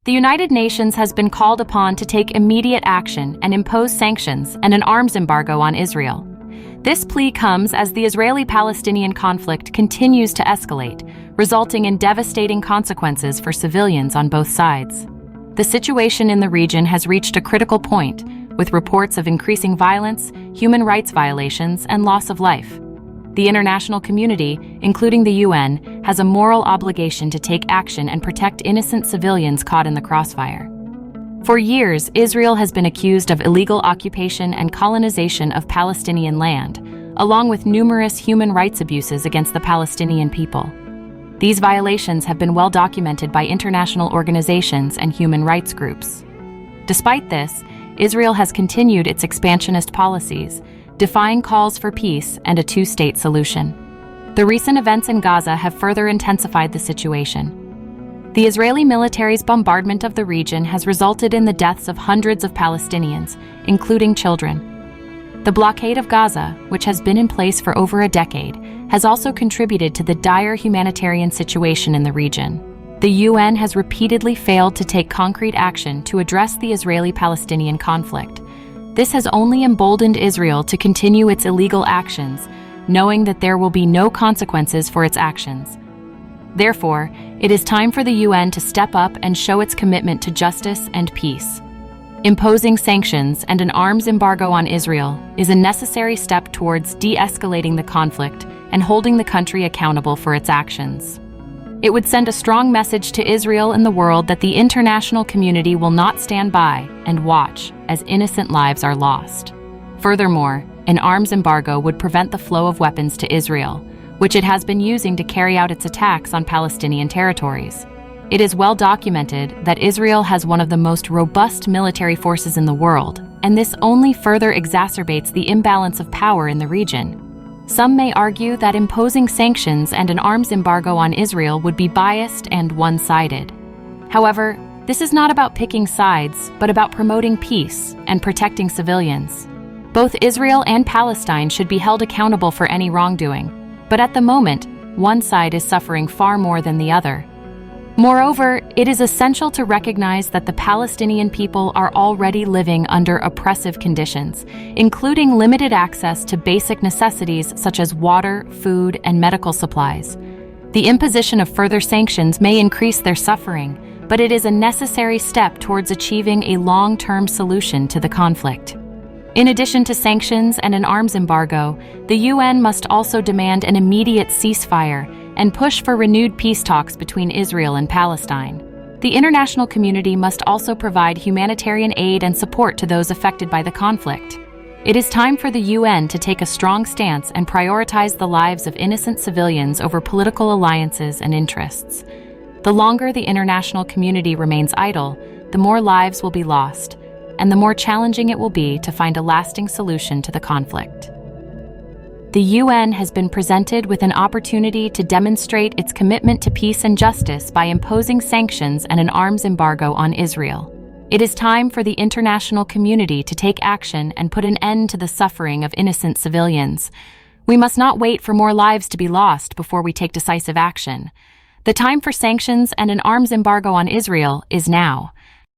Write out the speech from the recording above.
The United Nations has been called upon to take immediate action and impose sanctions and an arms embargo on Israel. This plea comes as the Israeli-Palestinian conflict continues to escalate, resulting in devastating consequences for civilians on both sides. The situation in the region has reached a critical point, with reports of increasing violence, human rights violations, and loss of life. The international community, including the UN, has a moral obligation to take action and protect innocent civilians caught in the crossfire. For years, Israel has been accused of illegal occupation and colonization of Palestinian land, along with numerous human rights abuses against the Palestinian people. These violations have been well documented by international organizations and human rights groups. Despite this, Israel has continued its expansionist policies, defying calls for peace and a two-state solution. The recent events in Gaza have further intensified the situation. The Israeli military's bombardment of the region has resulted in the deaths of hundreds of Palestinians, including children. The blockade of Gaza, which has been in place for over a decade, has also contributed to the dire humanitarian situation in the region. The UN has repeatedly failed to take concrete action to address the Israeli-Palestinian conflict. This has only emboldened Israel to continue its illegal actions, knowing that there will be no consequences for its actions. Therefore, it is time for the UN to step up and show its commitment to justice and peace. Imposing sanctions and an arms embargo on Israel is a necessary step towards de-escalating the conflict and holding the country accountable for its actions. It would send a strong message to Israel and the world that the international community will not stand by and watch as innocent lives are lost. Furthermore, an arms embargo would prevent the flow of weapons to Israel, which it has been using to carry out its attacks on Palestinian territories. It is well documented that Israel has one of the most robust military forces in the world, and this only further exacerbates the imbalance of power in the region. Some may argue that imposing sanctions and an arms embargo on Israel would be biased and one-sided. However, this is not about picking sides, but about promoting peace and protecting civilians. Both Israel and Palestine should be held accountable for any wrongdoing, but at the moment, one side is suffering far more than the other. Moreover, it is essential to recognize that the Palestinian people are already living under oppressive conditions, including limited access to basic necessities such as water, food, and medical supplies. The imposition of further sanctions may increase their suffering, but it is a necessary step towards achieving a long-term solution to the conflict. In addition to sanctions and an arms embargo, the UN must also demand an immediate ceasefire and push for renewed peace talks between Israel and Palestine. The international community must also provide humanitarian aid and support to those affected by the conflict. It is time for the UN to take a strong stance and prioritize the lives of innocent civilians over political alliances and interests. The longer the international community remains idle, the more lives will be lost, and the more challenging it will be to find a lasting solution to the conflict. The UN has been presented with an opportunity to demonstrate its commitment to peace and justice by imposing sanctions and an arms embargo on Israel. It is time for the international community to take action and put an end to the suffering of innocent civilians. We must not wait for more lives to be lost before we take decisive action. The time for sanctions and an arms embargo on Israel is now.